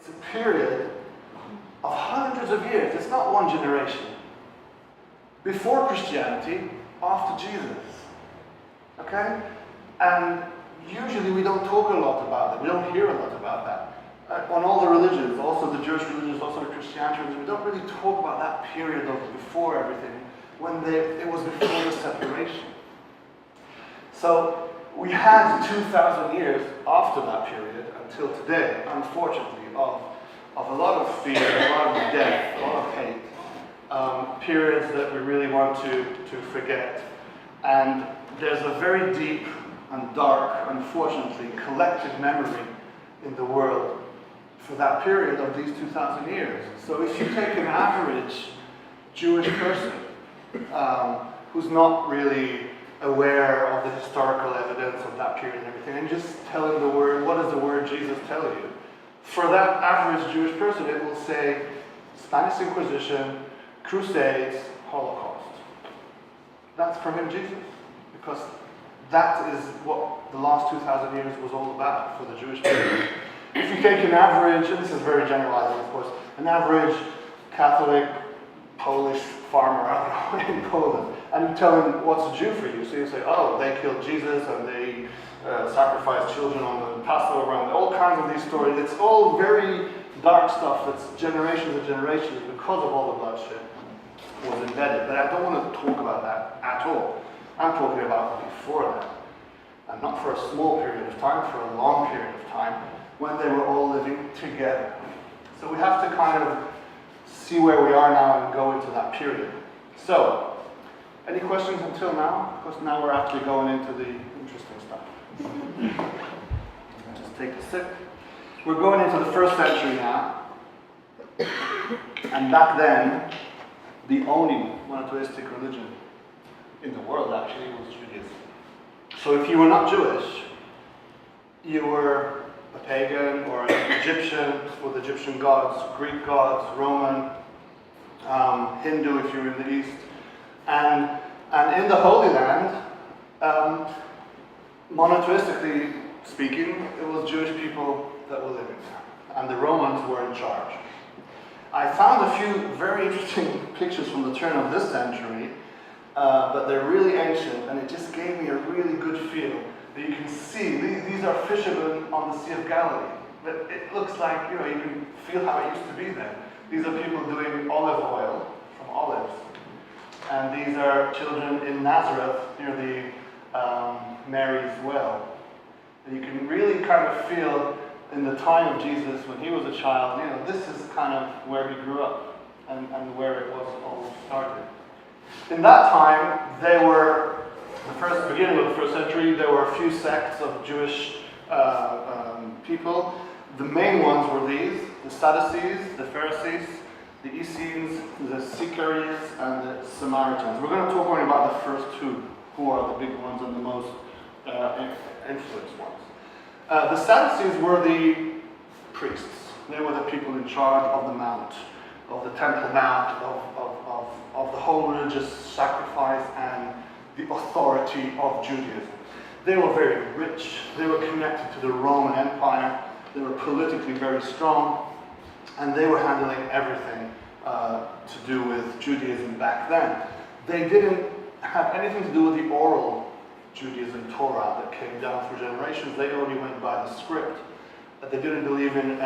It's a period of hundreds of years. It's not one generation. Before Christianity, after Jesus. Okay? And usually we don't talk a lot about it. We don't hear a lot about that. On all the religions, also the Jewish religions, also the Christianity religions, we don't really talk about that period of before everything, when it was before the separation. So we had 2,000 years after that period until today, unfortunately, of a lot of fear, a lot of death, a lot of hate, periods that we really want to forget. And there's a very deep and dark, unfortunately, collective memory in the world for that period of these 2,000 years. So if you take an average Jewish person who's not really aware of the historical evidence of that period and everything, and just tell him the word, what does the word Jesus tell you? For that average Jewish person, it will say Spanish Inquisition, Crusades, Holocaust. That's for him Jesus, because that is what the last 2,000 years was all about for the Jewish people. If you take an average, and this is very generalizing of course, an average Catholic Polish farmer, I don't know, in Poland, and you tell him what's a Jew for you, so you say, oh, they killed Jesus and they sacrificed children on the Passover and all kinds of these stories. It's all very dark stuff that's generations and generations because of all the bloodshed was embedded. But I don't want to talk about that at all. I'm talking about before that. And not for a small period of time, for a long period of time, when they were all living together. So we have to kind of see where we are now and go into that period. So, any questions until now? Because now we're actually going into the interesting stuff. Just take a sip. We're going into the 1st century now. And back then, the only monotheistic religion in the world actually was Judaism. So if you were not Jewish, you were a pagan or an Egyptian with Egyptian gods, Greek gods, Roman, Hindu if you're in the East. And in the Holy Land, monotheistically speaking, it was Jewish people that were living there. And the Romans were in charge. I found a few very interesting pictures from the turn of this century, but they're really ancient, and it just gave me a really good feel. That you can see, these are fishermen on the Sea of Galilee. But it looks like, you can feel how it used to be then. These are people doing olive oil from olives. And these are children in Nazareth near the Mary's well. And you can really kind of feel in the time of Jesus when he was a child, this is kind of where he grew up and where it was all started. In that time, they were, beginning of the 1st century, there were a few sects of Jewish people. The main ones were these: the Sadducees, the Pharisees, the Essenes, the Sicaries, and the Samaritans. We're going to talk only about the first two, who are the big ones and the most influenced ones. The Sadducees were the priests. They were the people in charge of the mount, of the Temple Mount, of the whole religious sacrifice and the authority of Judaism. They were very rich. They were connected to the Roman Empire. They were politically very strong. And they were handling everything to do with Judaism back then. They didn't have anything to do with the oral Judaism, Torah, that came down through generations. They only went by the script. They didn't believe in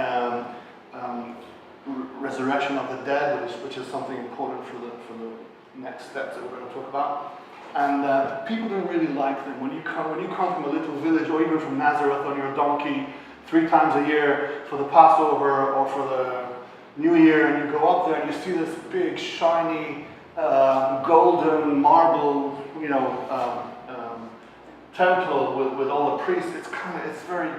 resurrection of the dead, which is something important for the next steps that we're going to talk about. And people didn't really like them. When you come from a little village, or even from Nazareth on your donkey 3 times a year for the Passover or for the New Year, and you go up there and you see this big, shiny, golden marble, temple with all the priests, it's very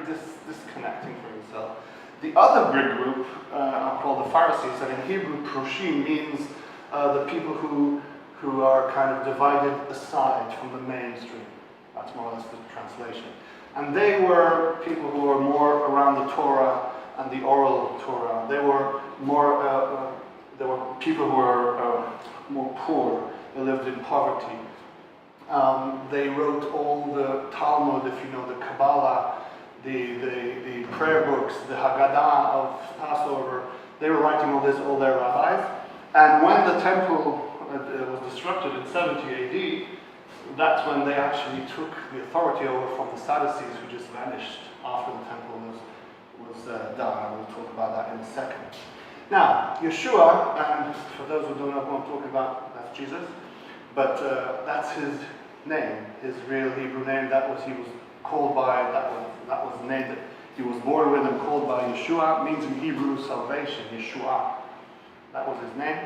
disconnecting for yourself. The other big group are called the Pharisees, and in Hebrew, proshim means the people who are kind of divided aside from the mainstream. That's more or less the translation. And they were people who were more around the Torah and the oral Torah. They were more. There were people who were more poor. They lived in poverty. They wrote all the Talmud, if you know the Kabbalah, the prayer books, the Haggadah of Passover. They were writing all this, all their rabbis. And when the temple was disrupted in 70 AD, that's when they actually took the authority over from the Sadducees, who just vanished after the temple was done. And we'll talk about that in a second. Now, Yeshua, and for those who don't know who I'm talking about, that's Jesus, but that's his name, his real Hebrew name. That was he was called by. That was the name that he was born with and called by. Yeshua means in Hebrew salvation. Yeshua, that was his name.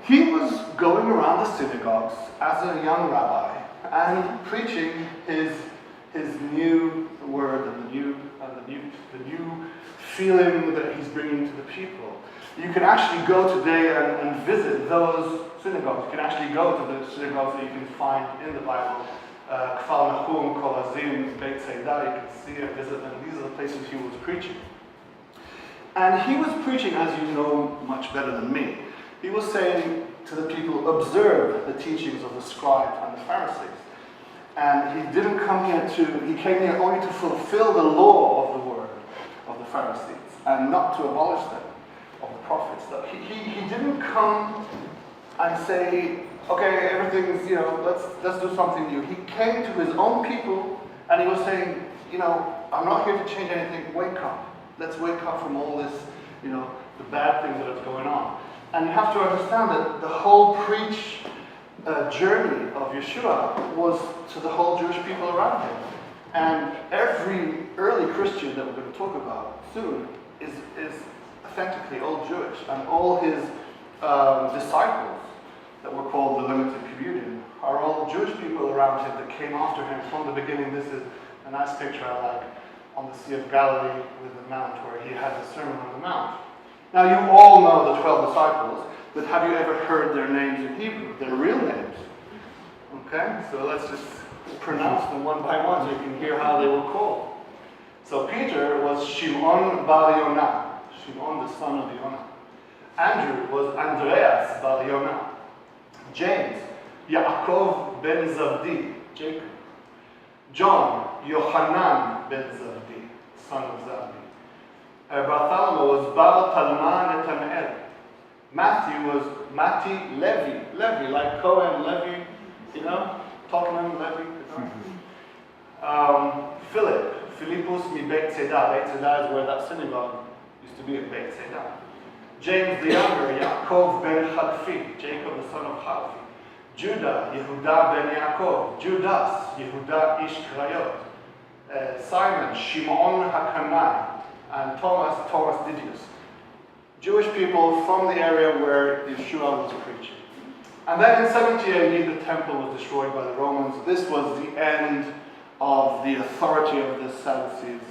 He was going around the synagogues as a young rabbi and preaching his new word and the new feeling that he's bringing to the people. You can actually go today and visit those synagogues. You can actually go to the synagogues that you can find in the Bible. Kfar Nahum, Kolazim, Beit Seidah, you can see and visit them. These are the places he was preaching. And he was preaching, as you know much better than me. He was saying to the people, observe the teachings of the scribes and the Pharisees. And he didn't come here he came here only to fulfill the law of the word of the Pharisees and not to abolish them, of the prophets. He didn't come and say, okay, everything's, let's do something new. He came to his own people and he was saying, I'm not here to change anything, wake up. Let's wake up from all this, the bad things that are going on. And you have to understand that the whole preach journey of Yeshua was to the whole Jewish people around him. And every early Christian that we're going to talk about soon is authentically all Jewish. And all his disciples that were called the limited communion are all Jewish people around him that came after him from the beginning. This is a nice picture I like on the Sea of Galilee with the mount where he had the Sermon on the Mount. Now you all know the 12 disciples, but have you ever heard their names in Hebrew, their real names? Okay, so let's just pronounce them one by one so you can hear how they were called. So Peter was Shimon bar Yonah, Shimon the son of Yonah. Andrew was Andreas bar Yonah. James, Yaakov ben Zavdi, Jacob. John, Yohanan ben Zavdi, son of Zavdi. Bartholomew was Bar Talma Netanael. Matthew was Matti Levi, like Cohen, Levi, Tottenham, Levi. Philippus mi Beit Seidah. Beit Seidah is where that synagogue used to be at Beit Seidah. James the younger, Yaakov ben Chalfi, Jacob the son of Chalfi. Judah, Yehuda ben Yaakov. Judas, Yehuda ish Krayot. Simon, Shimon HaKanai. And Thomas Didymus. Jewish people from the area where Yeshua was preaching. And then in 70 AD, the temple was destroyed by the Romans. This was the end of the authority of the Sadducees,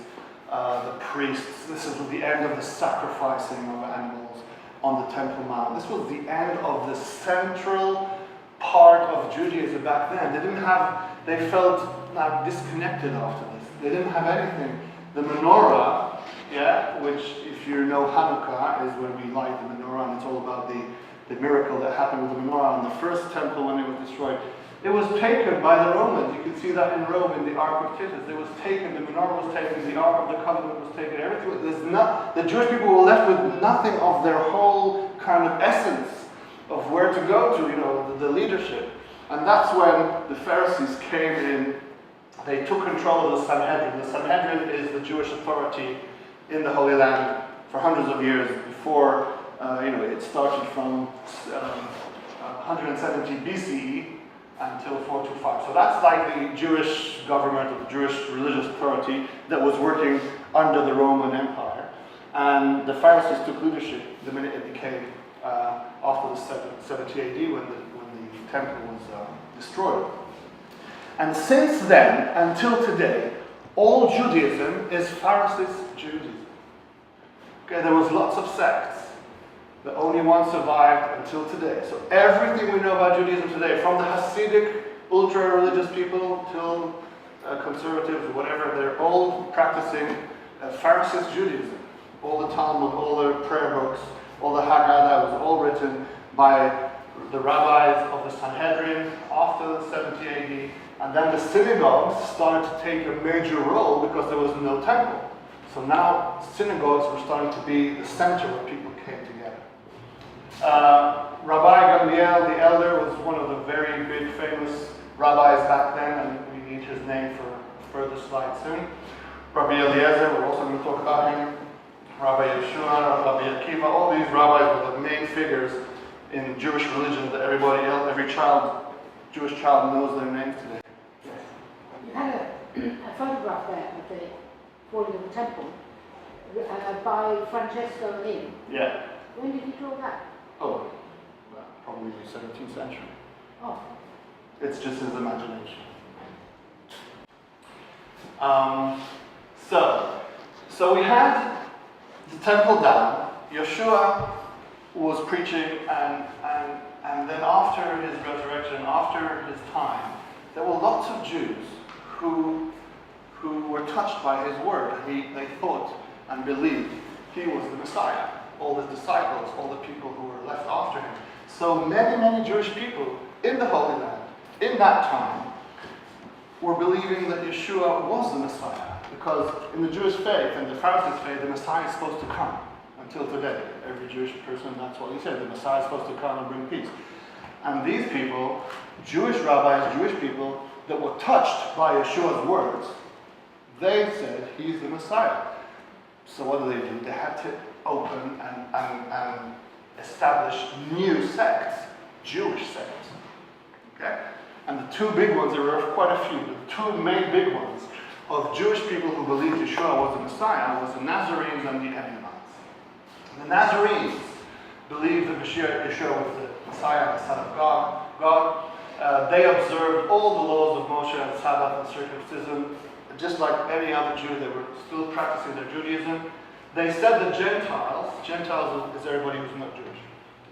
the priests. This was the end of the sacrificing of animals on the Temple Mount. This was the end of the central part of Judaism back then. They felt like disconnected after this. They didn't have anything. The menorah, which if you know Hanukkah, is when we light the menorah, and it's all about the miracle that happened with the menorah in the first temple when it was destroyed. It was taken by the Romans. You can see that in Rome in the Ark of Titus. It was taken, the menorah was taken, the Ark of the Covenant was taken, everything. The Jewish people were left with nothing of their whole kind of essence of where to go to, the leadership. And that's when the Pharisees came in. They took control of the Sanhedrin. The Sanhedrin is the Jewish authority in the Holy Land for hundreds of years before, it started from 170 BCE until 425. So that's like the Jewish government or the Jewish religious authority that was working under the Roman Empire. And the Pharisees took leadership the minute it became after the 70 AD when the temple was destroyed. And since then, until today, all Judaism is Pharisee Judaism. Okay, there was lots of sects, but only one survived until today. So everything we know about Judaism today, from the Hasidic, ultra-religious people till conservatives, whatever, they're all practicing Pharisee Judaism. All the Talmud, all the prayer books, all the Haggadah was all written by the rabbis of the Sanhedrin after the 70 AD, And then the synagogues started to take a major role because there was no temple. So now synagogues were starting to be the center where people came together. Rabbi Gamliel the elder was one of the very big famous rabbis back then, and we need his name for a further slide soon. Rabbi Eliezer, we're also going to talk about him. Rabbi Yeshua, Rabbi Akiva, all these rabbis were the main figures in Jewish religion that every Jewish child knows their names today. Yes. You had a photograph there of the falling of the temple by Francesco Lim. Yeah. When did he draw that? Oh, well, probably the 17th century. Oh. It's just his imagination. So we had the temple down. Yeshua was preaching, and then after his resurrection, after his time, there were lots of Jews who were touched by his word. They thought and believed he was the Messiah. All his disciples, all the people who were left after him. So many Jewish people in the Holy Land, in that time, were believing that Yeshua was the Messiah. Because in the Jewish faith and the Pharisees' faith, the Messiah is supposed to come. Until today, every Jewish person, that's what he said, the Messiah is supposed to come and bring peace. And these people, Jewish rabbis, Jewish people, that were touched by Yeshua's words, they said he's the Messiah. So what do? They had to open and establish new sects, Jewish sects. Okay? And the two big ones, there were quite a few, the two main big ones of Jewish people who believed Yeshua was the Messiah was the Nazarenes and the Ebionites. The Nazarenes believed that Yeshua was the Messiah, the Son of God. They observed all the laws of Moshe and Sabbath and circumcision. Just like any other Jew, they were still practicing their Judaism. They said that Gentiles is everybody who's not Jewish,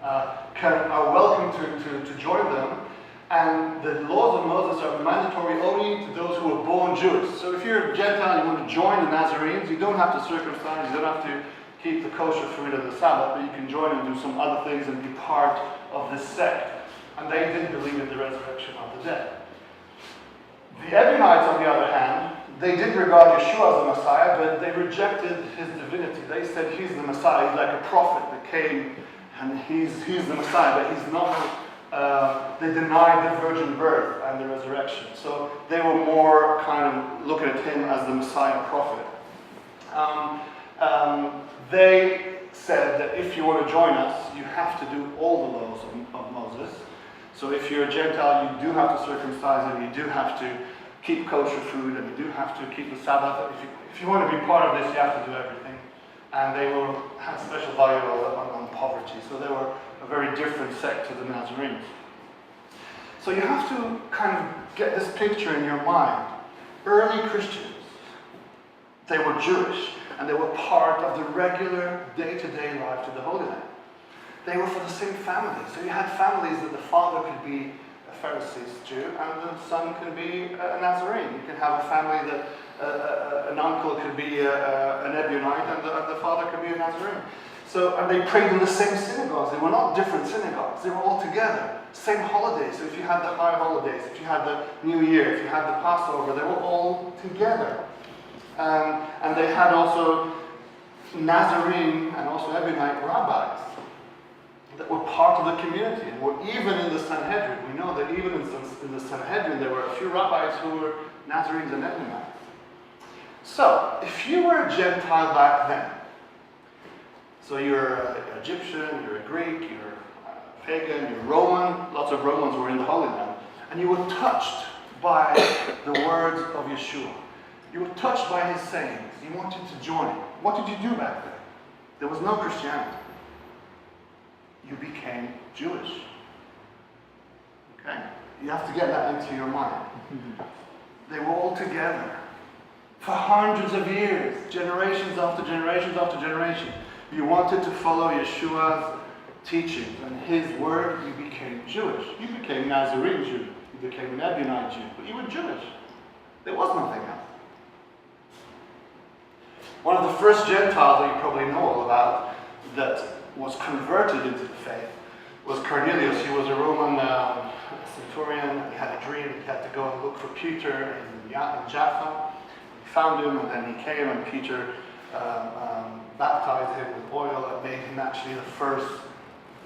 are welcome to join them. And the laws of Moses are mandatory only to those who are born Jewish. So if you're a Gentile and you want to join the Nazarenes, you don't have to circumcise, you don't have to keep the kosher food and the Sabbath, but you can join and do some other things and be part of this sect. And they didn't believe in the resurrection of the dead. The Ebionites, on the other hand, they didn't regard Yeshua as the Messiah, but they rejected his divinity. They said he's the Messiah, he's like a prophet that came, and he's the Messiah, but he's not. They denied the virgin birth and the resurrection. So they were more kind of looking at him as the Messiah prophet. They said that if you want to join us, you have to do all the laws of Moses. So if you're a Gentile, you do have to circumcise, and you do have to keep kosher food, and you do have to keep the Sabbath. If you want to be part of this, you have to do everything. And they had special value on poverty. So they were a very different sect to the Nazarenes. So you have to kind of get this picture in your mind. Early Christians, they were Jewish, and they were part of the regular day-to-day life to the Holy Land. They were for the same family. So you had families that the father could be a Pharisee Jew, and the son could be a Nazarene. You can have a family that an uncle could be an Ebionite, and the father could be a Nazarene. So, and they prayed in the same synagogues. They were not different synagogues. They were all together. Same holidays. So if you had the high holidays, if you had the New Year, if you had the Passover, they were all together. And they had also Nazarene and also Ebionite rabbis that were part of the community and were even in the Sanhedrin. We know that even in the Sanhedrin there were a few rabbis who were Nazarenes and Ebionites. So, if you were a Gentile back then, so you're an Egyptian, you're a Greek, you're a pagan, you're Roman, lots of Romans were in the Holy Land, and you were touched by the words of Yeshua. You were touched by his sayings. You wanted to join. What did you do back then? There was no Christianity. You became Jewish. Okay? You have to get that into your mind. They were all together for hundreds of years, generations after generations after generation. You wanted to follow Yeshua's teachings and his word, you became Jewish. You became Nazarene Jew. You became an Ebionite Jew. But you were Jewish. There was nothing else. One of the first Gentiles that you probably know all about that was converted into the faith was Cornelius. He was a Roman centurion. He had a dream. He had to go and look for Peter in Jaffa. He found him, and then he came, and Peter baptized him with oil and made him actually the first,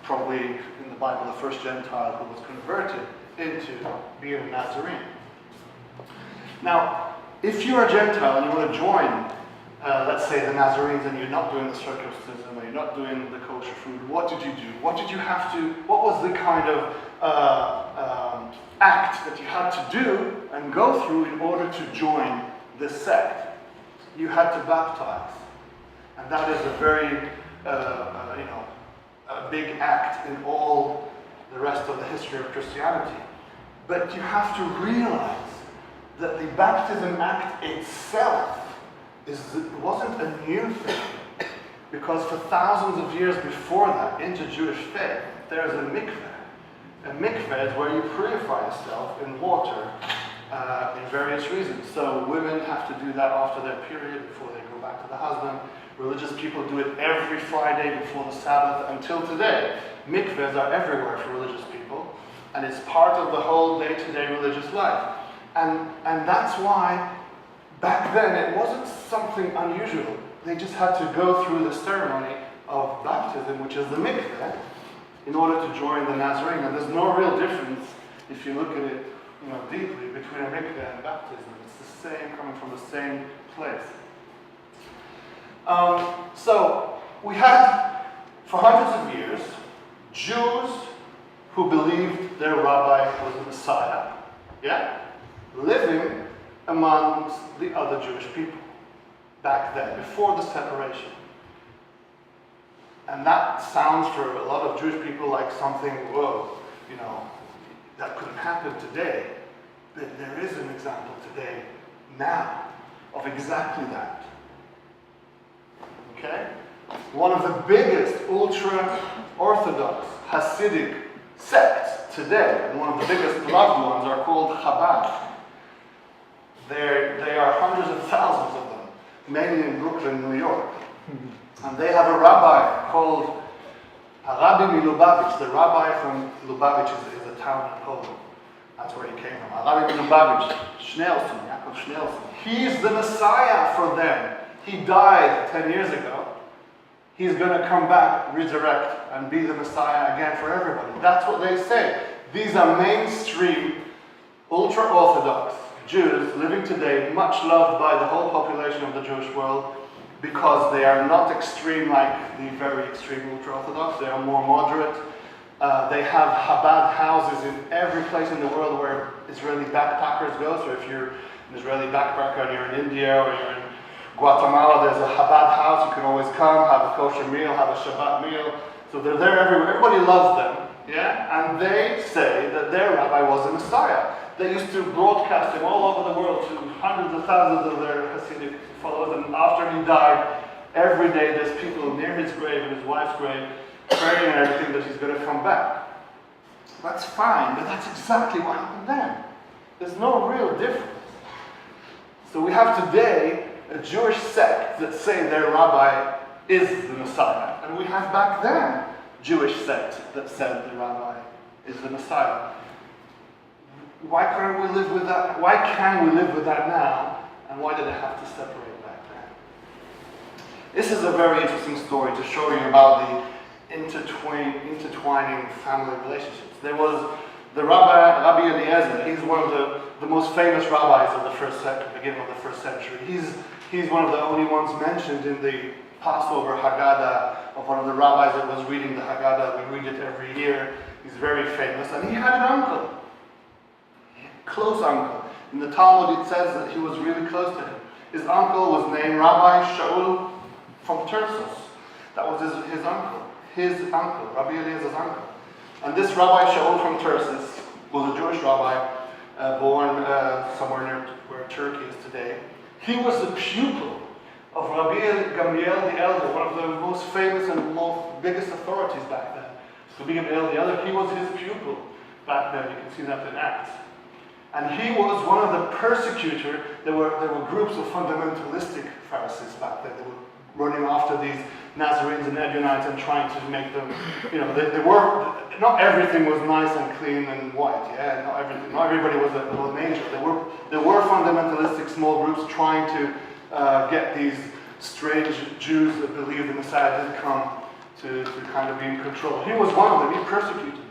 probably in the Bible, the first Gentile who was converted into being a Nazarene. Now, if you're a Gentile and you want to join, let's say, the Nazarenes, and you're not doing the circumcision or you're not doing the kosher food, what did you do? What did you have to, what was the kind of act that you had to do and go through in order to join this sect? You had to baptize. And that is a very, a big act in all the rest of the history of Christianity. But you have to realize that the baptism act itself wasn't a new thing, because for thousands of years before that, into Jewish faith, there's a mikveh. A mikveh is where you purify yourself in water in various reasons. So women have to do that after their period, before they go back to the husband. Religious people do it every Friday before the Sabbath until today. Mikvehs are everywhere for religious people, and it's part of the whole day-to-day religious life. And that's why back then it wasn't something unusual. They just had to go through the ceremony of baptism, which is the mikveh, in order to join the Nazarene. And there's no real difference, if you look at it deeply, between a mikveh and baptism. It's the same, coming from the same place. So we had, for hundreds of years, Jews who believed their rabbi was the Messiah, living amongst the other Jewish people back then, before the separation. And that sounds for a lot of Jewish people like something, whoa, that couldn't happen today. But there is an example today, now, of exactly that. Okay? One of the biggest ultra-Orthodox Hasidic sects today, and one of the biggest beloved ones, are called Chabad. They are hundreds of thousands of them, mainly in Brooklyn, New York. And they have a rabbi called Rabbi Lubavitch. The rabbi from Lubavitch is a town in Poland. That's where he came from. Rabbi Lubavitch, Yaakov Schnelson. He's the Messiah for them. He died 10 years ago. He's going to come back, resurrect, and be the Messiah again for everybody. That's what they say. These are mainstream, ultra-Orthodox Jews living today, much loved by the whole population of the Jewish world, because they are not extreme like the very extreme ultra-Orthodox. They are more moderate. They have Chabad houses in every place in the world where Israeli backpackers go. So if you're an Israeli backpacker and you're in India or you're in Guatemala, there's a Chabad house. You can always come, have a kosher meal, have a Shabbat meal. So they're there everywhere. Everybody loves them. And they say that their rabbi was the Messiah. They used to broadcast him all over the world to hundreds of thousands of their Hasidic followers. And after he died, every day there's people near his grave and his wife's grave praying and everything that he's going to come back. That's fine, but that's exactly what happened then. There's no real difference. So we have today a Jewish sect that say their rabbi is the Messiah. And we have back then Jewish sect that said the rabbi is the Messiah. Why can't we live with that? Why can we live with that now? And why did it have to separate back then? This is a very interesting story to show you about the intertwining family relationships. There was the Rabbi Eliezer. He's one of the most famous rabbis of the beginning of the first century. He's one of the only ones mentioned in the Passover Haggadah of one of the rabbis that was reading the Haggadah. We read it every year. He's very famous. And he had an uncle, close uncle. In the Talmud it says that he was really close to him. His uncle was named Rabbi Shaul from Tarsus. That was his uncle. Rabbi Eliezer's uncle. And this Rabbi Shaul from Tarsus was a Jewish rabbi born somewhere near where Turkey is today. He was the pupil of Rabbi Gamliel the Elder, one of the most famous and most biggest authorities back then. Rabbi Gamliel the Elder, he was his pupil back then. You can see that in Acts. And he was one of the persecutors. There were groups of fundamentalistic Pharisees back then. They would running after these Nazarenes and Ebionites and trying to make them, they were, not everything was nice and clean and white, yeah, not everybody was an angel. There were fundamentalistic small groups trying to get these strange Jews that believed the Messiah did come to kind of be in control. He was one of them, he persecuted them.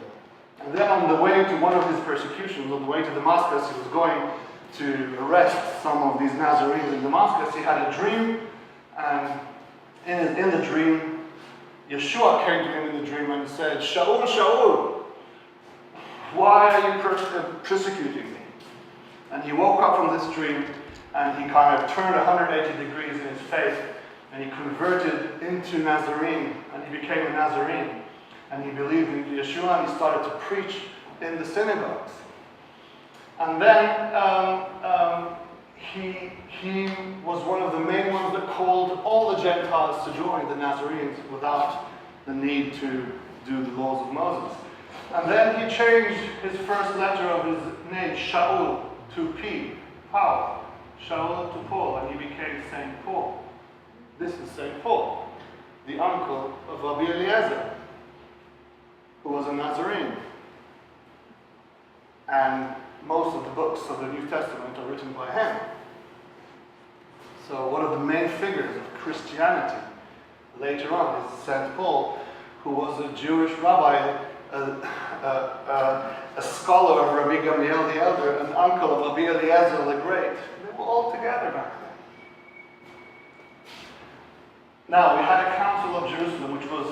And then on the way to one of his persecutions, on the way to Damascus, he was going to arrest some of these Nazarenes in Damascus. He had a dream, and in the dream, Yeshua came to him in the dream and said, "Shaul, Shaul, why are you persecuting me?" And he woke up from this dream, and he kind of turned 180 degrees in his faith, and he converted into Nazarene, and he became a Nazarene. And he believed in Yeshua, and he started to preach in the synagogues. And then he was one of the main ones that called all the Gentiles to join the Nazarenes without the need to do the laws of Moses. And then he changed his first letter of his name, Shaul, to P, Paul. Shaul to Paul, and he became Saint Paul. This is Saint Paul, the uncle of Rabbi Eliezer, who was a Nazarene. And most of the books of the New Testament are written by him. So one of the main figures of Christianity later on is Saint Paul, who was a Jewish rabbi, a scholar of Rabbi Gamliel the Elder, an uncle of Rabbi Eliezer the Great. They were all together back then. Now, we had a Council of Jerusalem, which was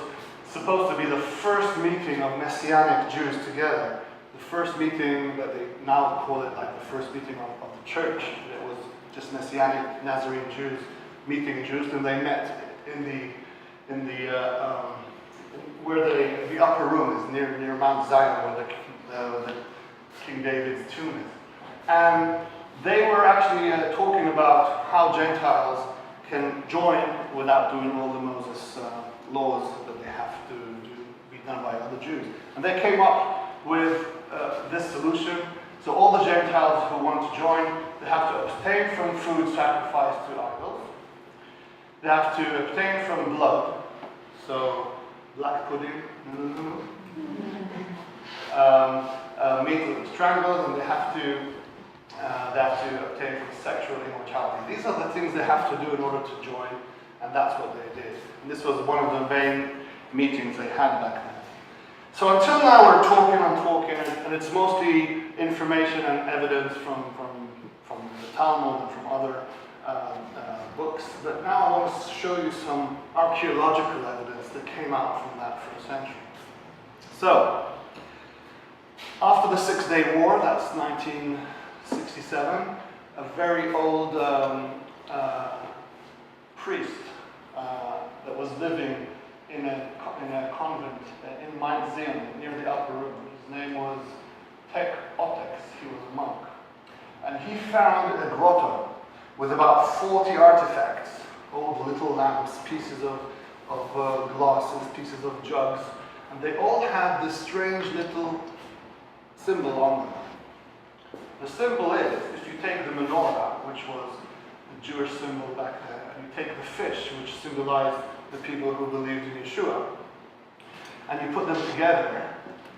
supposed to be the first meeting of Messianic Jews together. The first meeting that they now call it like the first meeting of the church. It was just Messianic Nazarene Jews meeting in Jerusalem. They met in the where the upper room is near Mount Zion, where the King David's tomb is. And they were actually talking about how Gentiles can join without doing all the Moses laws that they have to be done by other Jews. And they came up with this solution. So all the Gentiles who want to join, they have to abstain from food sacrificed to idols. They have to abstain from blood. So black pudding, meat that was strangled, and they have to obtain from sexual immortality. These are the things they have to do in order to join, and that's what they did. And this was one of the main meetings they had back then. So until now we're talking, and it's mostly information and evidence from the Talmud and from other books. But now I want to show you some archaeological evidence that came out from that first century. So, after the Six-Day War, that's 1967, a very old priest that was living in a convent in Mount Zion, near the upper room. His name was Tek Otex. He was a monk. And he found a grotto with about 40 artifacts, old little lamps, pieces of glasses, pieces of jugs, and they all had this strange little symbol on them. The symbol is, if you take the menorah, which was the Jewish symbol back then, and you take the fish, which symbolized the people who believed in Yeshua, and you put them together,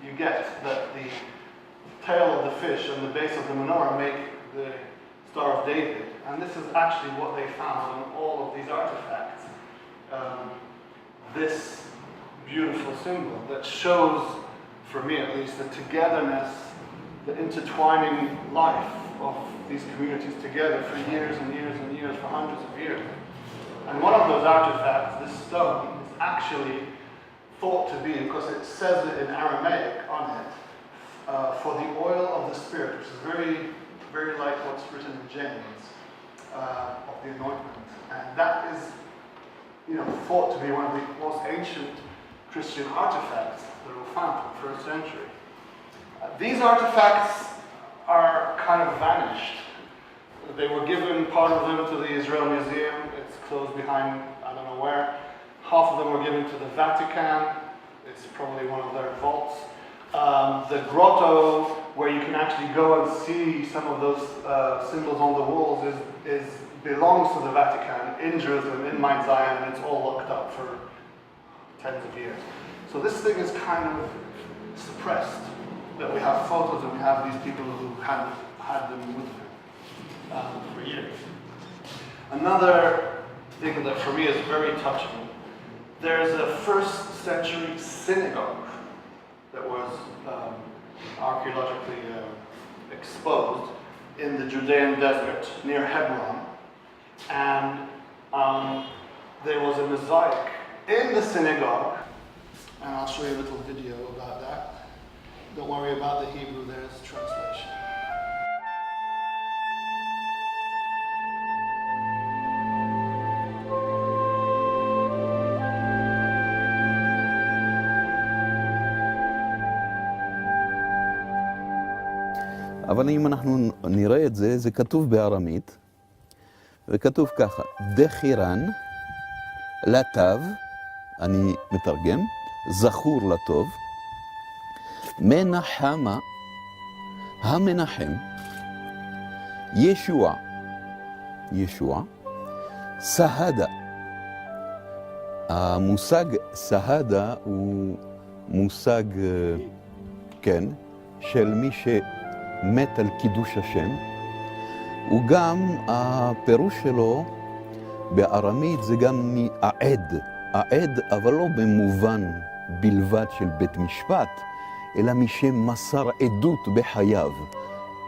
you get that the tail of the fish and the base of the menorah make the Star of David. And this is actually what they found on all of these artifacts. This beautiful symbol that shows, for me at least, the togetherness, the intertwining life of these communities together for years and years and years, for hundreds of years. And one of those artifacts, this stone, is actually thought to be, because it says it in Aramaic on it, for the oil of the Spirit, which is very, very like what's written in James, of the anointment. And that is, thought to be one of the most ancient Christian artifacts that were found from the first century. These artifacts are kind of vanished. They were given, part of them, to the Israel Museum. It's closed behind, I don't know where. Half of them were given to the Vatican. It's probably one of their vaults. The grotto, where you can actually go and see some of those symbols on the walls, is belongs to the Vatican in Jerusalem, in Mount Zion, and it's all locked up for tens of years. So this thing is kind of suppressed, that we have photos and we have these people who had them with them for years. Another thing that for me is very touching, there's a 1st century synagogue that was archaeologically exposed in the Judean desert near Hebron, and there was a mosaic in the synagogue, and I'll show you a little video about that. Don't worry about the Hebrew, there's translation. אבל אם אנחנו נראה את זה, זה כתוב בארמית, וכתוב ככה, דחירן לטב, אני מתרגם, זכור לטוב, מנחמה, המנחם, ישוע, סהדה. המושג סהדה הוא מושג, כן, של מי מת על קידוש השם, הוא גם, הפירוש שלו בארמית זה גם מהעד, העד אבל לא במובן בלבד של בית משפט, אלא מי שמסר עדות בחייו,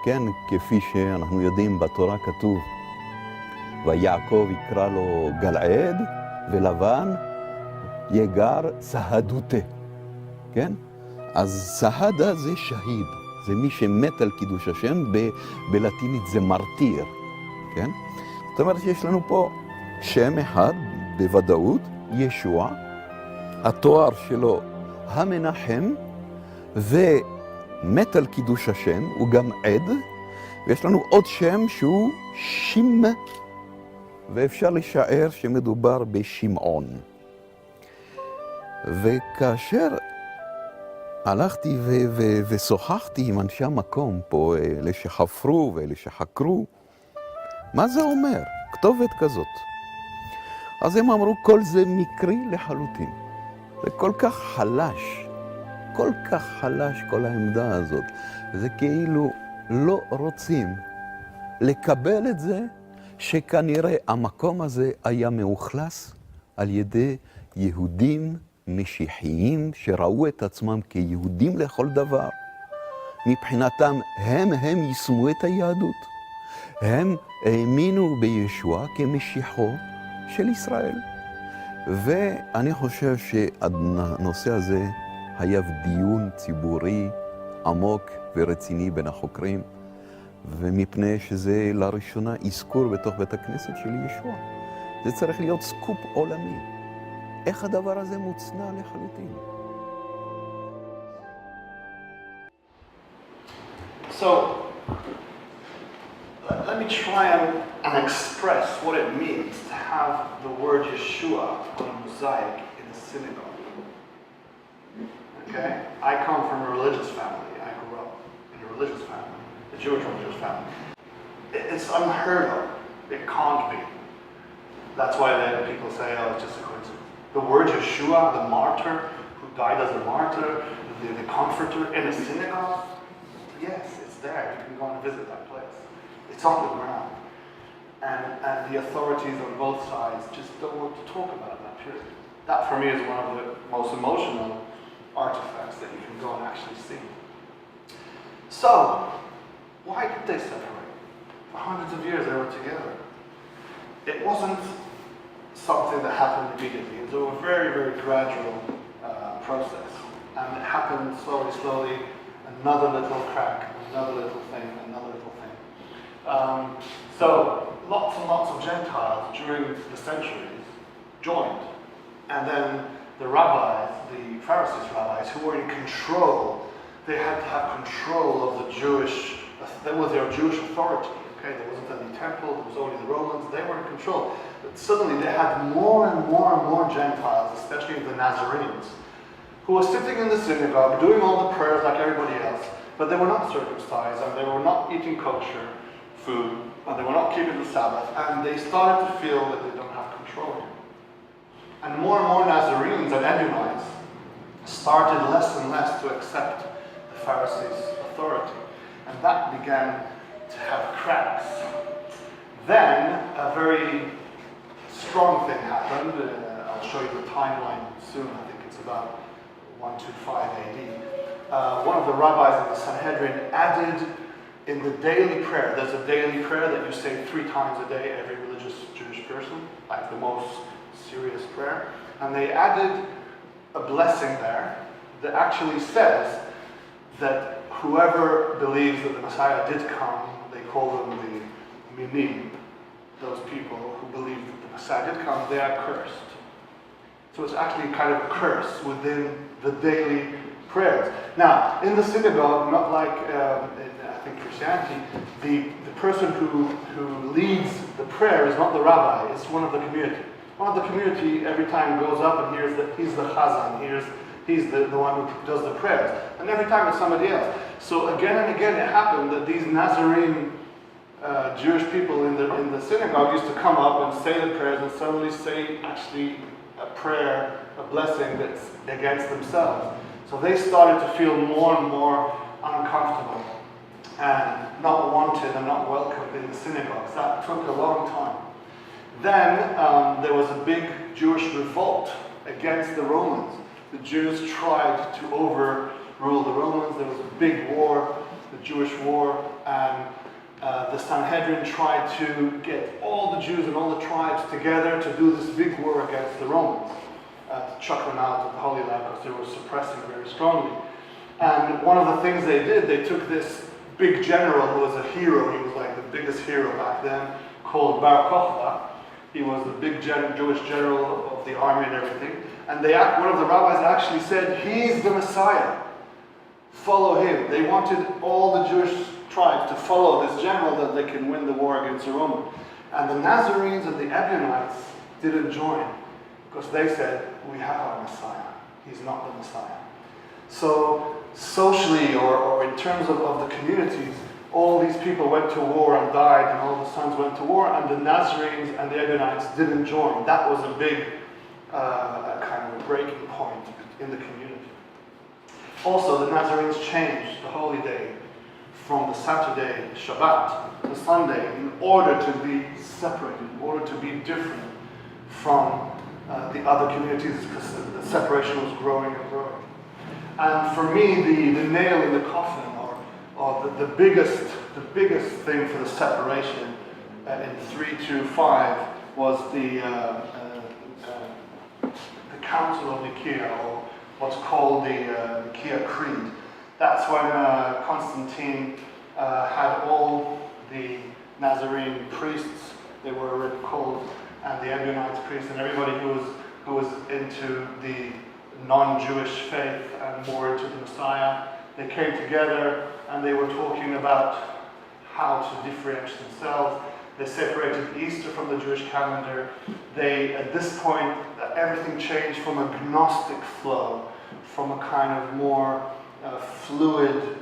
כן, כפי שאנחנו יודעים בתורה כתוב, ויעקב יקרא לו גלעד ולבן יגר סהדותה, כן? אז סהדה זה שהיד. זה מי שמת על קידוש השם, בלטינית זה מרטיר, כן? זאת אומרת שיש לנו פה שם אחד בוודאות, ישוע, התואר שלו המנחם, ומת על קידוש השם, הוא גם עד, ויש לנו עוד שם שהוא שימ, ואפשר לשער שמדובר בשמעון. וכאשר הלכתי ושוחחתי עם אנשי המקום פה, אלה שחפרו ואלה שחקרו, מה זה אומר? כתובת כזאת. אז הם אמרו, כל זה מקרי לחלוטין. זה כל כך חלש, כל העמדה הזאת. זה כאילו לא רוצים לקבל את זה, שכנראה המקום הזה היה מאוכלס על ידי יהודים משיחיים שראו את עצמם כיהודים לכל דבר. מבחינתם הם יישמו את היהדות. הם האמינו בישוע כמשיחו של ישראל. ואני חושב שהנושא הזה היה דיון ציבורי עמוק ורציני בין החוקרים, ומפני שזה לראשונה אזכור בתוך בית הכנסת של ישוע. זה צריך להיות סקופ עולמי. איך הדבר הזה מוצנע לחלוטין? So, let me try and express what it means to have the word Yeshua on a mosaic in a synagogue. Okay? I come from a religious family. I grew up in a religious family, a Jewish religious family. It's unheard of. It can't be. That's why then people say, oh, it's just a coincidence. The word Yeshua, the martyr, who died as a martyr, the comforter in a synagogue, yes, it's there. You can go and visit that place. It's on the ground. And the authorities on both sides just don't want to talk about that, period. That for me is one of the most emotional artifacts that you can go and actually see. So, why did they separate? For hundreds of years they were together. It wasn't something that happened immediately. It was a very, very gradual process. And it happened slowly, another little crack, another little thing, another little thing. So lots and lots of Gentiles during the centuries joined. And then the rabbis, the Pharisees rabbis, who were in control, they had to have control of the Jewish, that was their Jewish authority. Okay, there wasn't any temple, there was only the Romans, they were in control. But suddenly they had more and more Gentiles, especially the Nazarenes, who were sitting in the synagogue, doing all the prayers like everybody else, but they were not circumcised and they were not eating kosher food. and they were not keeping the Sabbath, and they started to feel that they don't have control here. And more Nazarenes and Ebionites started less and less to accept the Pharisees' authority, and that began to have cracks. Then a very strong thing happened. I'll show you the timeline soon. I think it's about 125 AD. One of the rabbis of the Sanhedrin added in the daily prayer, there's a daily prayer that you say 3 times a day, every religious Jewish person, like the most serious prayer. And they added a blessing there that actually says that whoever believes that the Messiah did come, they call them the Minim, those people who believe that the Messiah did come, they are cursed. So it's actually kind of a curse within the daily prayers. Now, in the synagogue, not like in I think Christianity, the person who leads the prayer is not the rabbi, it's one of the community. One of the community every time goes up and hears that he's the chazan, he's the one who does the prayers. And every time it's somebody else. So again and again it happened that these Nazarene Jewish people in the synagogue used to come up and say the prayers and suddenly say actually a prayer, a blessing that's against themselves. So they started to feel more and more uncomfortable and not wanted and not welcomed in the synagogues. That took a long time. Then there was a big Jewish revolt against the Romans. The Jews tried to overrule the Romans. There was a big war, the Jewish war, and the Sanhedrin tried to get all the Jews and all the tribes together to do this big war against the Romans, to chuck them out of the Holy Land because they were suppressing very strongly. And one of the things they did, they took this big general who was a hero, he was like the biggest hero back then, called Bar Kokhba. He was the big Jewish general of the army and everything. And one of the rabbis actually said, he's the Messiah. Follow him. They wanted all the Jewish tribes to follow this general that they can win the war against the Romans. And the Nazarenes and the Ebionites didn't join because they said, we have our Messiah. He's not the Messiah. So socially or in terms of the communities, all these people went to war and died, and all the sons went to war, and the Nazarenes and the Ebionites didn't join. That was a big kind of a breaking point in the community. Also, the Nazarenes changed the holy day from the Saturday, Shabbat, to Sunday in order to be separated, in order to be different from the other communities because the separation was growing and growing. And for me, the nail in the coffin, or the biggest thing for the separation in 325 was the Council of Nicaea, or what's called the Nicaea Creed. That's when Constantine had all the Nazarene priests, they were already called, and the Ebionites priests, and everybody who was into the non-Jewish faith and more into the Messiah. They came together and they were talking about how to differentiate themselves. They separated Easter from the Jewish calendar. They, at this point, everything changed from a gnostic flow, from a kind of more fluid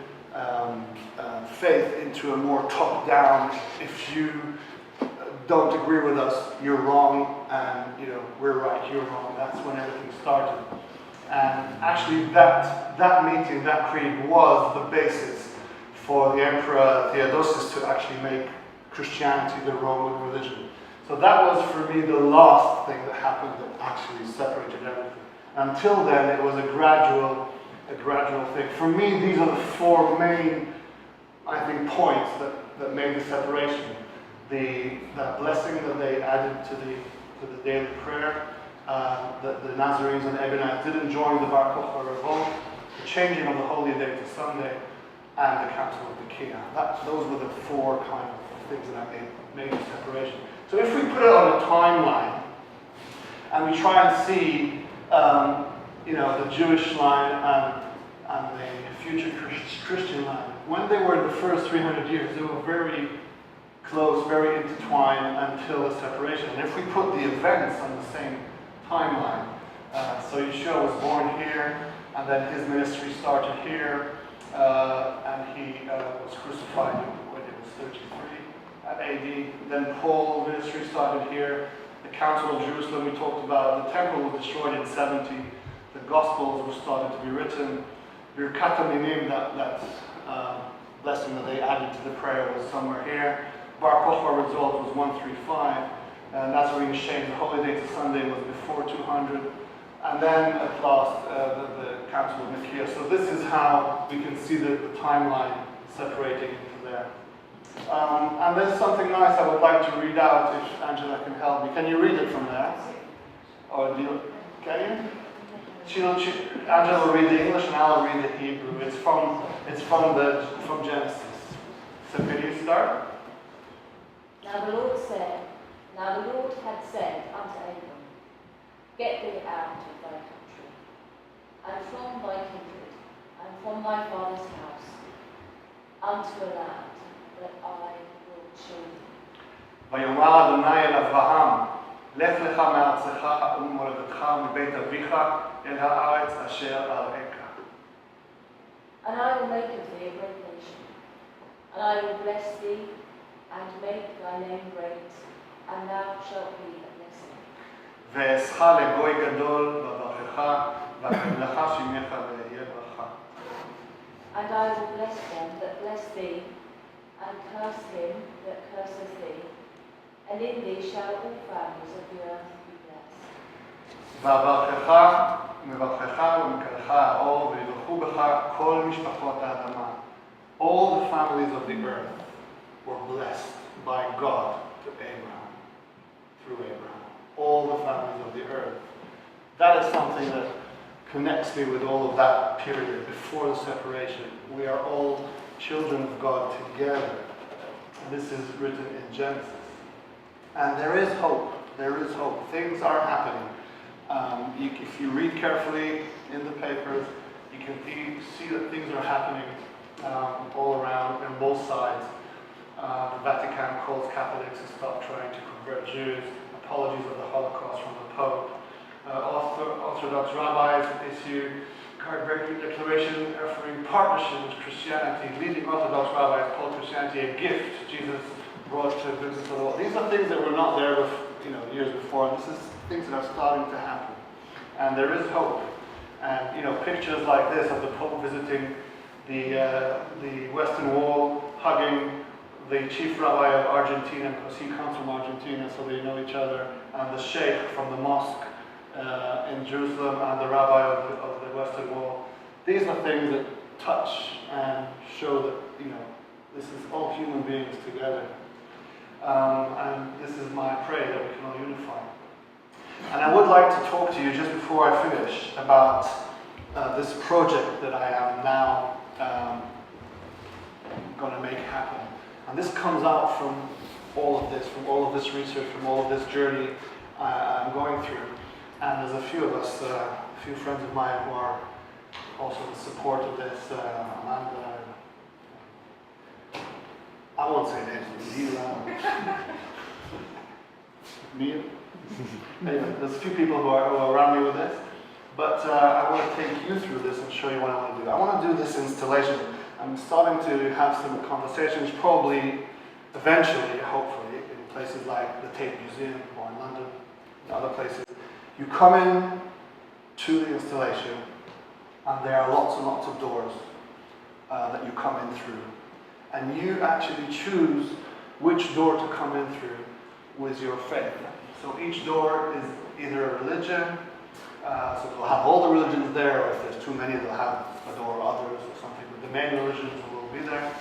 faith into a more top-down. If you don't agree with us, you're wrong, and we're right, you're wrong. That's when everything started. And actually that meeting, that creed, was the basis for the Emperor Theodosius to actually make Christianity the Roman religion. So that was for me the last thing that happened that actually separated everything. Until then, it was a gradual thing. For me, these are the 4 main, I think, points that made the separation. That blessing that they added to the daily prayer, the Nazarenes and the Ebionites didn't join the Bar Kokhba revolt, the changing of the holy day to Sunday, and the Council of Nicaea. Those were the 4 kind of things that made the separation. So if we put it on a timeline, and we try and see, the Jewish line and the future Christian line, when they were in the first 300 years, they were very close, very intertwined until the separation. And if we put the events on the same timeline, so Yeshua was born here, and then his ministry started here, and he was crucified when he was 33, at AD. Then Paul's ministry started here. The Council of Jerusalem we talked about. The temple was destroyed in 70. The Gospels were started to be written. Birkat HaMinim, that blessing that they added to the prayer, was somewhere here. Bar Kochba result was 135. And Nazarene Shem, the Holy Day to Sunday, was before 200. And then at last, the Council of Nicaea. So this is how we can see the timeline separating into there. And there's something nice I would like to read out if Angela can help me. Can you read it from there? Or do you? Can you? Angela will read the English and I'll read the Hebrew. It's from Genesis. So can you start? Now the Lord had said unto Abram, Get thee out of thy country, and from thy kindred, and from thy father's house, unto a land that I will show thee. ויאמר אדוני אל אברהם, לך לך מארצך וממולדתך ומבית אביך אל הארץ אשר אראך. And I will make of thee a great nation, and I will bless thee, and make thy name great, and thou shalt be a blessing. ואעשך לגוי גדול בברכך, ואברכך שמך ויהיה ברכה. And I will bless them that bless thee, and curse him that curseth thee, and in thee shall all families of the earth be blessed. ואברכך מברכך ומקרך האור, ויברכו בך כל משפחות האדמה. All the families of the earth were blessed by God to Abraham, through Abraham. All the families of the earth. That is something that connects me with all of that period before the separation. We are all children of God together. And this is written in Genesis. And there is hope. There is hope. Things are happening. If you read carefully in the papers, you can see that things are happening all around on both sides. The Vatican calls Catholics to stop trying to convert Jews. Apologies of the Holocaust from the Pope. Orthodox rabbis issue card-breaking declaration offering partnership with Christianity. Leading Orthodox rabbis call Christianity a gift Jesus brought to goodness of the world. These are things that were not there years before. This is things that are starting to happen. And there is hope. And pictures like this of the Pope visiting the Western Wall, hugging the chief rabbi of Argentina, because he comes from Argentina, so they know each other, and the sheikh from the mosque in Jerusalem, and the rabbi of the Western Wall. These are things that touch and show that, this is all human beings together. And this is my prayer that we can all unify. And I would like to talk to you just before I finish about this project that I am now going to make happen. And this comes out from all of this research, from all of this journey I'm going through. And there's a few of us, a few friends of mine who are also in support of this. Amanda, I won't say names, Mia. Anyway, there's a few people who are around me with this. But I want to take you through this and show you what I want to do. I want to do this installation. I'm starting to have some conversations, probably, eventually, hopefully, in places like the Tate Museum or in London, and other places. You come in to the installation, and there are lots and lots of doors that you come in through. And you actually choose which door to come in through with your faith. So each door is either a religion, so they'll have all the religions there, or if there's too many, they'll have a door others or something. But the main religions will be there.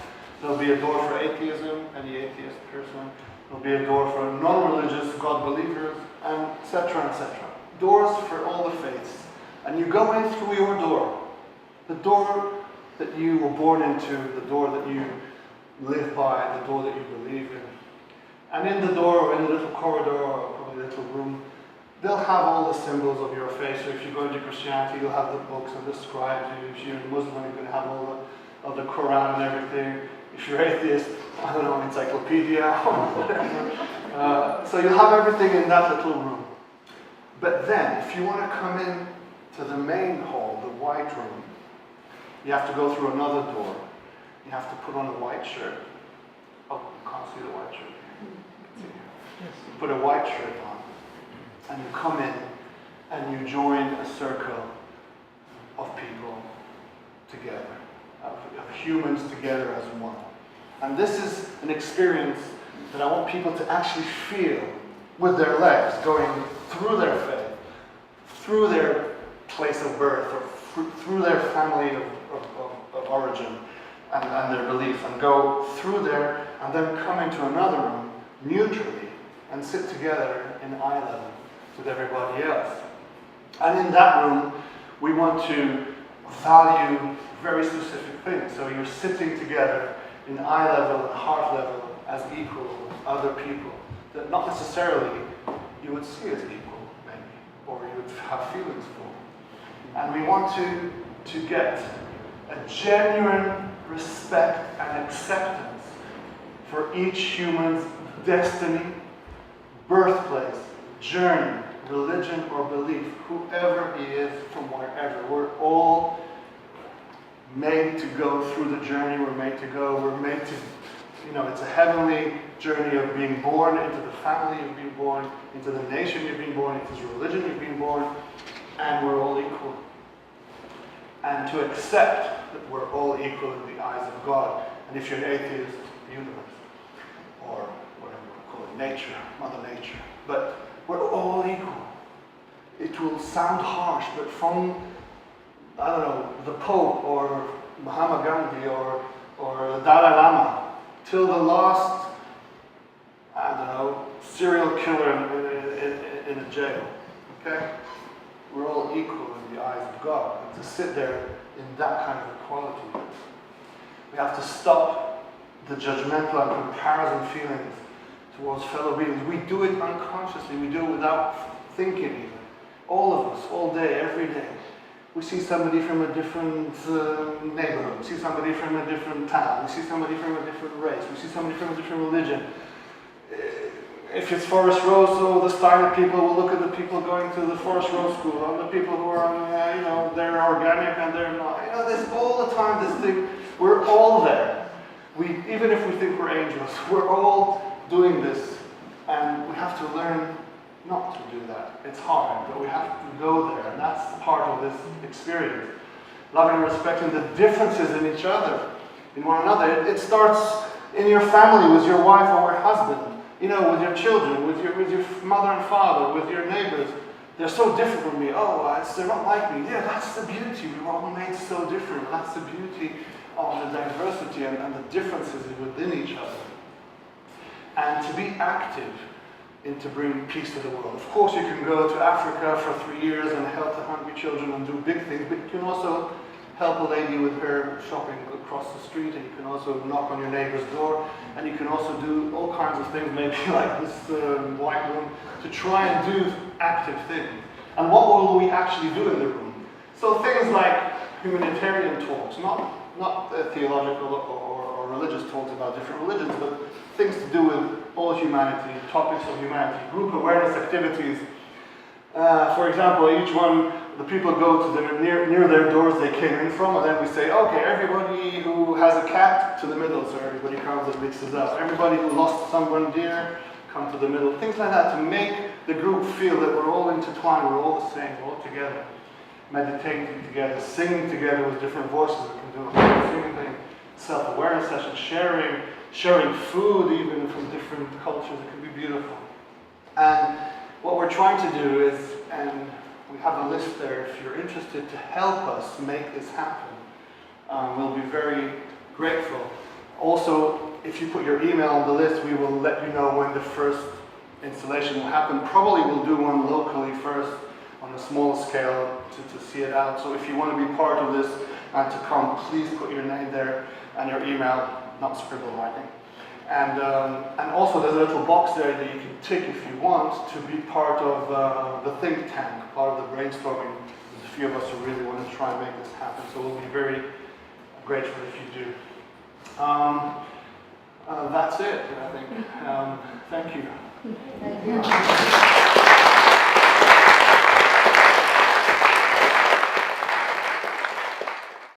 There'll be a door for atheism, any atheist person. There'll be a door for non-religious God believers, and etc., etc. Doors for all the faiths. And you go in through your door. The door that you were born into, the door that you live by, the door that you believe in. And in the door, or in the little corridor, or probably a little room, they'll have all the symbols of your faith. So if you go into Christianity, you'll have the books and the scribes. If you're a Muslim, you're going to have all of the Quran and everything. If you're atheist, I don't know, encyclopedia or whatever. So you'll have everything in that little room. But then, if you want to come in to the main hall, the white room, you have to go through another door. You have to put on a white shirt. Oh, you can't see the white shirt. You put a white shirt on, and you come in, and you join a circle of people together, of humans together as one. And this is an experience that I want people to actually feel with their legs, going through their faith, through their place of birth, or through their family of origin and their belief, and go through there and then come into another room neutrally and sit together in eye level with everybody else. And in that room, we want to value very specific things. So you're sitting together in eye level and heart level as equal with other people that not necessarily you would see as equal, maybe, or you would have feelings for. And we want to get a genuine respect and acceptance for each human's destiny, birthplace, journey, religion or belief, whoever he is from wherever. We're all made to go through the journey we're made to go. We're made to, it's a heavenly journey of being born into the family you've been born, into the nation you've been born, into the religion you've been born, and we're all equal. And to accept that we're all equal in the eyes of God. And if you're an atheist, the universe, or whatever you call it, nature, Mother Nature. But we're all equal. It will sound harsh, but from, the Pope or Mahatma Gandhi or the Dalai Lama till the last, serial killer in a jail, okay? We're all equal in the eyes of God. And to sit there in that kind of equality, we have to stop the judgmental and comparison feelings towards fellow beings. We do it unconsciously. We do it without thinking even. All of us, all day, every day. We see somebody from a different neighborhood. We see somebody from a different town. We see somebody from a different race. We see somebody from a different religion. If it's Forest Row, so the Steiner people will look at the people going to the Forest Row school, and the people who are on, they're organic and they're not. There's all the time this thing. We're all there. Even if we think we're angels, we're all doing this, and we have to learn not to do that. It's hard, but we have to go there, and that's part of this experience. Loving and respecting the differences in each other, in one another. It starts in your family, with your wife or your husband, with your children, with your mother and father, with your neighbors. They're so different from me. They're not like me. Yeah, that's the beauty. We were all made so different. That's the beauty of the diversity and the differences within each other. And to be active in to bring peace to the world. Of course, you can go to Africa for 3 years and help the hungry children and do big things, but you can also help a lady with her shopping across the street, and you can also knock on your neighbor's door, and you can also do all kinds of things, maybe like this white room, to try and do active things. And what will we actually do in the room? So things like humanitarian talks, not theological or religious talks about different religions, but things to do with all humanity, topics of humanity, group awareness activities. For example, each one, the people go to near their doors they came in from, and then we say, okay, everybody who has a cat to the middle, so everybody comes and mixes up. Everybody who lost someone dear, come to the middle. Things like that to make the group feel that we're all intertwined, we're all the same, we're all together. Meditating together, singing together with different voices. We can do a singing thing, self-awareness session, sharing food even from different cultures. It can be beautiful. And what we're trying to do is, and we have a list there if you're interested to help us make this happen. We'll be very grateful. Also, if you put your email on the list, we will let you know when the first installation will happen. Probably we'll do one locally first on a small scale to see it out. So if you want to be part of this and to come, please put your name there and your email, not scribble writing. And also there's a little box there that you can tick if you want to be part of the think tank, part of the brainstorming. There's a few of us who really want to try and make this happen, so we'll be very grateful if you do. That's it, I think. Thank you. Thank you.